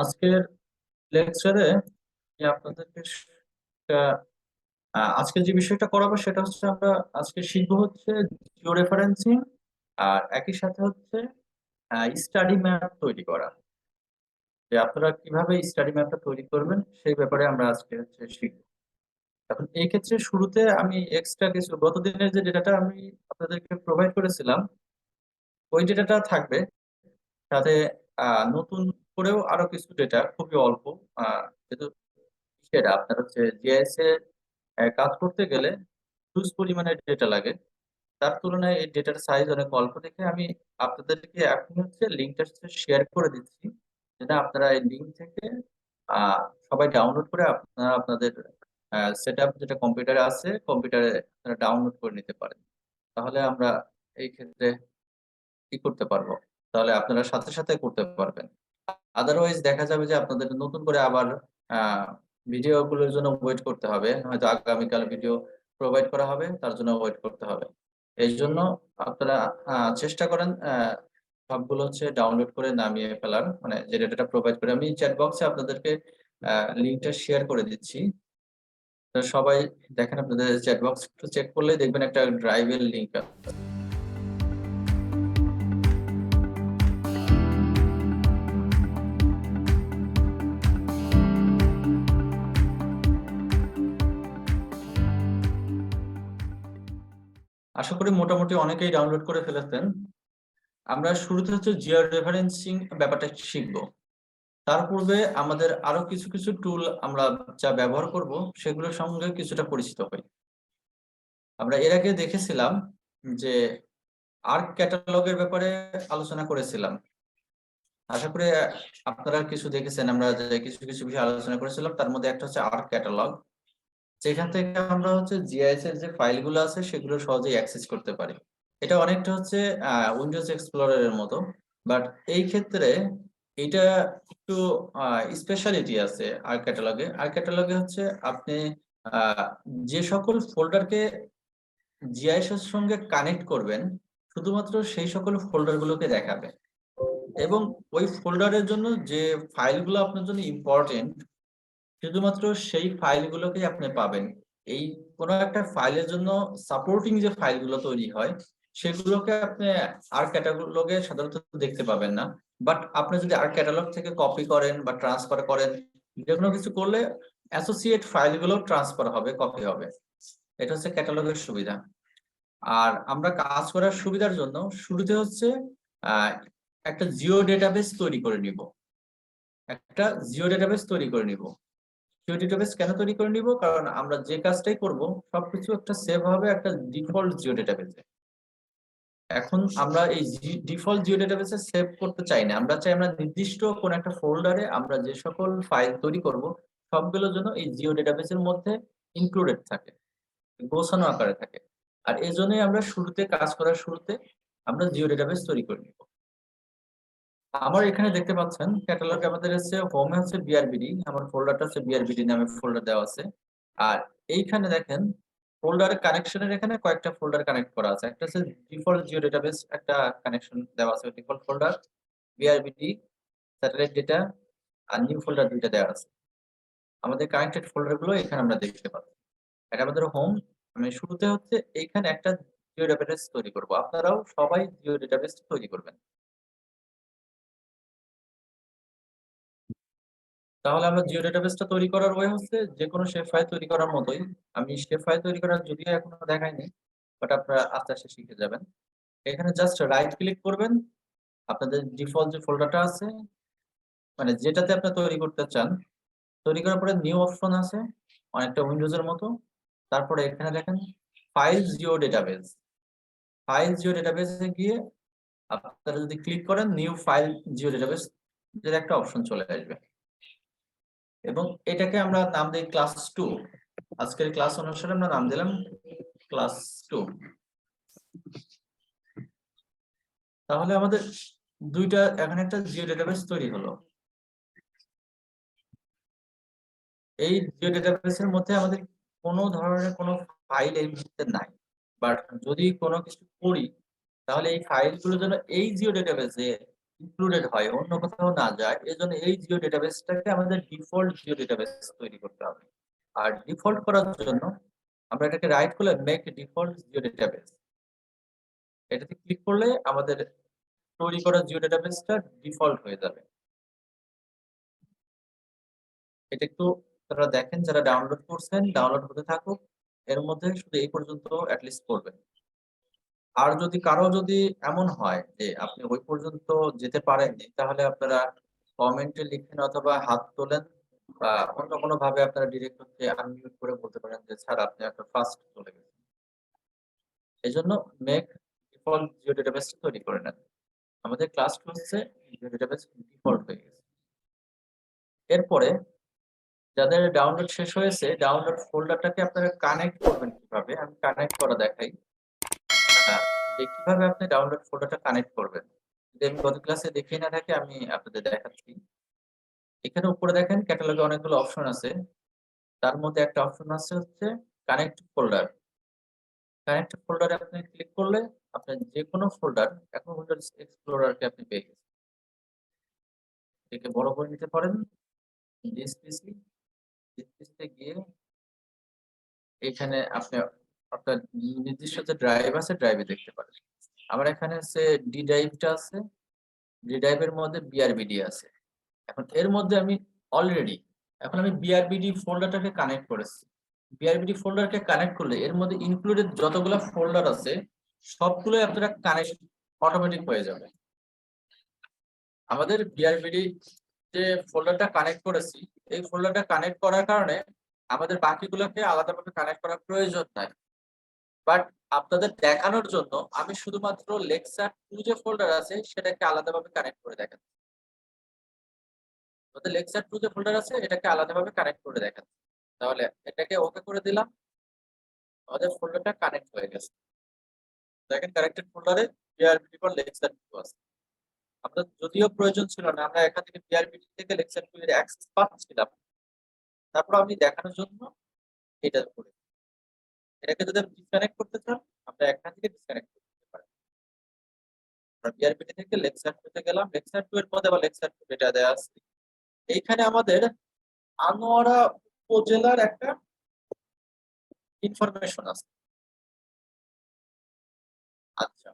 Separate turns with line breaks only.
আজকের লেকচারে আপনাদেরকে আজকে যে বিষয়টা করাবো সেটা হচ্ছে আমরা আজকে শিখবো হচ্ছে জিও রেফারেন্সিং, আর একই সাথে হচ্ছে স্টাডি ম্যাপ তৈরি করা। যে আপনারা কিভাবে স্টাডি ম্যাপটা তৈরি করবেন সেই ব্যাপারে আমরা আজকে হচ্ছে শিখবো। এখন এই ক্ষেত্রে শুরুতে আমি এক্সট্রা কিছু গতদিনের যে ডেটাটা আমি আপনাদেরকে প্রোভাইড করেছিলাম ওই ডেটাটা থাকবে, সাথে নতুন করেও আরো কিছু ডেটা খুবই অল্প। যেহেতু সেটা আপনার হচ্ছে জিআইএস এ কাজ করতে গেলে হিউজ পরিমাণের ডেটা লাগে, তার তুলনায় এই ডেটার সাইজ অনেক অল্প দেখে আমি আপনাদেরকে এখন হচ্ছে লিঙ্কটা শেয়ার করে দিচ্ছি, যেটা আপনারা এই লিঙ্ক থেকে সবাই ডাউনলোড করে আপনারা আপনাদের সেটআপ যেটা কম্পিউটারে আছে কম্পিউটারে আপনারা ডাউনলোড করে নিতে পারেন। তাহলে আমরা এই ক্ষেত্রে কি করতে পারবো, তাহলে আপনারা সাথে সাথে করতে পারবেন। আদারওয়াইজ দেখা যাবে যে আপনাদের নতুন করে আবার ভিডিও গুলোর জন্য ওয়েট করতে হবে, হয়তো আগামীকাল ভিডিও প্রোভাইড করা হবে তার জন্য ওয়েট করতে হবে। এই জন্য আপনারা চেষ্টা করেন সবগুলো হচ্ছে ডাউনলোড করে নামিয়ে ফেলার, মানে যে ডেটাটা প্রোভাইড করে আমি চ্যাট বক্সে আপনাদেরকে লিংকটা শেয়ার করে দিচ্ছি। তো সবাই দেখেন, আপনাদের চ্যাট বক্স একটু চেক করলেই দেখবেন একটা ড্রাইভের লিংক আছে। আশা করি মোটামুটি অনেকেই ডাউনলোড করে ফেলেছেন। আমরা শুরুতে হচ্ছে জিও রেফারেন্সিং ব্যাপারটা শিখবো। তার পূর্বে আমাদের আরো কিছু কিছু টুল আমরা যা ব্যবহার করব সেগুলোর সঙ্গে কিছুটা পরিচিত হই। আমরা এর আগে দেখেছিলাম যে আর্ক ক্যাটালগের ব্যাপারে আলোচনা করেছিলাম। আশা করি আপনারা কিছু দেখেছেন। আমরা যে কিছু কিছু বিষয় আলোচনা করেছিলাম তার মধ্যে একটা হচ্ছে আর্ক ক্যাটালগ, যেখান থেকে আমরা হচ্ছে জিআইএস এর যে ফাইলগুলো আছে সেগুলো সহজেই অ্যাক্সেস করতে পারি। এটা অনেকটা হচ্ছে উইন্ডোজ এক্সপ্লোরারের মতো, বাট এই ক্ষেত্রে এটা একটু স্পেশালিটি আছে। আর ক্যাটালগে হচ্ছে আপনি যে সকল ফোল্ডারকে জিআইএস এর সঙ্গে কানেক্ট করবেন শুধুমাত্র সেই সকল ফোল্ডার গুলোকে দেখাবে, এবং ওই ফোল্ডারের জন্য যে ফাইলগুলো আপনার জন্য ইম্পর্টেন্ট শুধুমাত্র সেই ফাইলগুলোকে আপনি পাবেন। এই কোনো একটা ফাইলের জন্য সাপোর্টিং যে ফাইলগুলো তৈরি হয় সেগুলোকে আপনি আর ক্যাটালগে সাধারণত দেখতে পাবেন না। বাট আপনি যদি আর ক্যাটালগ থেকে কপি করেন বা ট্রান্সফার করেন, যে কোনো কিছু করলে অ্যাসোসিয়েট ফাইলগুলো ট্রান্সফার হবে, কপি হবে। এটা হচ্ছে ক্যাটালগের সুবিধা। আর আমরা কাজ করার সুবিধার জন্য শুরুতে হচ্ছে একটা জিও ডেটাবেস তৈরি করে নিব। জিও ডেটাবেস কেন তৈরি করে নিব? কারণ আমরা যে কাজটাই করব সবকিছু একটা সেভ হবে একটা ডিফল্ট জিও ডেটাবেসে। এখন আমরা এই ডিফল্ট জিও ডেটাবেসে সেভ করতে চাই না, আমরা চাই আমরা নির্দিষ্ট কোন একটা ফোল্ডারে আমরা যে সকল ফাইল তৈরি করব সবগুলোর জন্য এই জিও ডেটাবেসের মধ্যে ইনক্লুডেড থাকে, গোছানো আকারে থাকে। আর এই জন্যই আমরা কাজ করার শুরুতে আমরা জিও ডেটাবেস তৈরি করে নিব। আমার এখানে দেখতে পাচ্ছেন ক্যাটালগ আমাদের হচ্ছে হোমে হচ্ছে বিআরবিডি, আমার ফোল্ডারটা হচ্ছে বিআরবিডি নামে ফোল্ডার দেওয়া আছে। আর এইখানে দেখেন ফোল্ডার কানেকশনের এখানে কয়েকটা ফোল্ডার কানেক্ট করা আছে। একটা হচ্ছে ডিফল্ট জিও ডেটাবেস, একটা কানেকশন দেওয়া আছে ডিফল্ট ফোল্ডার, বিআরবিডি, স্যাটেলাইট ডেটা আর নিউ ফোল্ডার দুইটা দেওয়া আছে। আমাদের কানেক্টেড ফোল্ডার গুলো এখানে আমরা দেখতে পাচ্ছি। এটা আমাদের হোম। আমি শুরুতে হচ্ছে এইখানে একটা জিও ডেটাবেস তৈরি করব, আপনারাও সবাই জিও ডেটাবেস তৈরি করবেন। তাহলে আমরা জিও ডেটাবেসটা তৈরি করার ওয়ে হচ্ছে যে কোনো শেপ ফাইল তৈরি করার মতোই। আমি শেপ ফাইল তৈরি করার যদিও এখনো দেখাইনি, বাট আপনারা আস্তে আস্তে শিখে যাবেন। এখানে জাস্ট রাইট ক্লিক করবেন, আপনাদের ডিফল্ট যে ফোল্ডারটা আছে মানে যেটাতে আপনি তৈরি করতে চান, তৈরি করার পরে নিউ অপশন আছে অনেকটা উইন্ডোজের মতো। তারপরে এখানে দেখেন ফাইল জিও ডেটাবেসে গিয়ে আপনারা যদি ক্লিক করেন নিউ ফাইল জিও ডেটাবেস এর একটা অপশন চলে আসবে এবং এটাকে আমরা নাম দিই ক্লাস 2। আজকের ক্লাস অনুসারে আমরা নাম দিলাম ক্লাস 2। তাহলে আমাদের দুইটা এখন একটা জিও ডেটাবেস তৈরি হলো। এই জিও ডেটাবেসের মধ্যে আমাদের কোনো ধরনের কোনো ফাইল এই মুহূর্তে নাই, বাট যদি কোনো কিছু করি তাহলে এই ফাইলগুলো যেন এই জিও ডেটাবেসে ইনক্লুডেড হয়, অন্য কোথাও না যায়। এজন্য এই জিও ডেটাবেসটাকে আমাদের ডিফল্ট জিও ডেটাবেস তৈরি করতে হবে। আর ডিফল্ট করার জন্য আমরা এটাকে রাইট করলে মেক ডিফল্ট জিও ডেটাবেস, এটাতে ক্লিক করলে আমাদের তৈরি করা জিও ডেটাবেসটা ডিফল্ট হয়ে যাবে। এটা একটু আপনারা দেখেন, যারা ডাউনলোড করছেন ডাউনলোড হতে থাকুক, এর মধ্যে শুধু এই পর্যন্ত অ্যাটলিস্ট করবেন। আর যদি কারো যদি এমন হয় যে আপনি ওই পর্যন্ত যেতে পারেননি, তাহলে আপনারা কমেন্টে লিখেন অথবা হাত তোলেন বা অন্য কোনো ভাবে আপনারা ডিরেক্ট হচ্ছে আনমিউট করে বলতে পারেন যে স্যার আপনি একটা ফার্স্ট চলে গেছেন। এজন্য মেক ডিফল্ট জিও ডেটাবেস তৈরি করে নেন। আমাদের ক্লাস হচ্ছে জিও ডেটাবেস ডিফল্ট হয়ে গেছে। এরপরে যাদের ডাউনলোড শেষ হয়েছে, ডাউনলোড ফোল্ডারটাকে আপনারা কানেক্ট করবেন কিভাবে আমি কানেক্ট করা দেখাই। যে কিভাবে আপনি ডাউনলোড ফোল্ডারটা কানেক্ট করবেন যদি আমি গত ক্লাসে দেখিয়ে না থাকি, আমি আপনাদের দেখাচ্ছি। এখানে উপরে দেখেন ক্যাটালগে অনেকগুলো অপশন আছে, তার মধ্যে একটা অপশন আছে হচ্ছে কানেক্ট ফোল্ডার। কানেক্ট ফোল্ডারে আপনি ক্লিক করলে আপনার যে কোনো ফোল্ডার, এখন উইন্ডোজ এক্সপ্লোরারকে আপনি পেয়ে গেছেন। এটাকে বড় করে নিতে পারেন, তে গিয়ে এখানে আপনি আপনার নির্দিষ্ট যে ড্রাইভ আছে ড্রাইভে দেখতে পারেন। আমার এখানে হচ্ছে ডি ড্রাইভটা আছে, ডি ড্রাইভের মধ্যে বিআরবিডি আছে। এখন এর মধ্যে আমি অলরেডি এখন আমি বিআরবিডি ফোল্ডারটাকে কানেক্ট করেছি। বিআরবিডি ফোল্ডারকে কানেক্ট করলে এর মধ্যে ইনক্লুডেড যতগুলো ফোল্ডার আছে সবগুলোই আপনারা কানেক্ট অটোমেটিক হয়ে যাবে। আমাদের বিআরবিডি যে ফোল্ডারটা কানেক্ট করেছি, এই ফোল্ডারটা কানেক্ট করার কারণে আমাদের বাকিগুলোকে আলাদাভাবে কানেক্ট করার প্রয়োজন নাই। বাট আপনাদের দেখানোর জন্য আমি শুধুমাত্র লেকচার 2 যে ফোল্ডার আছে সেটাকে আলাদাভাবে কানেক্ট করে দেখাচ্ছি। আমাদের লেকচার 2 যে ফোল্ডার আছে এটাকে আলাদাভাবে কানেক্ট করে দেখাচ্ছি। তাহলে এটাকে ওকে করে দিলাম, আমাদের ফোল্ডারটা কানেক্ট হয়ে গেছে। দেখেন কানেক্টেড ফোল্ডারে বিআরবিডি ফর লেকচার 2 আছে। আমাদের যদিও প্রয়োজন ছিল না, আমরা এখান থেকে বিআরবিডি থেকে লেকচার 2 এর অ্যাক্সেস পাচ্ছিলাম, তারপর আমি দেখানোর জন্য এটা করে এটাকে যদি আপনি ডিসকানেক্ট করতে চান আমরা এখান থেকে ডিসকানেক্ট করতে পারি। আমরা বিআরবিডি থেকে লেকচার 2 তে গেলাম, লেকচার 2 এর মধ্যে আবার লেকচার 2 ডেটা দেয়া আছে। এইখানে আমাদের আনোয়ারা উপজেলার একটা ইনফরমেশন আছে। আচ্ছা,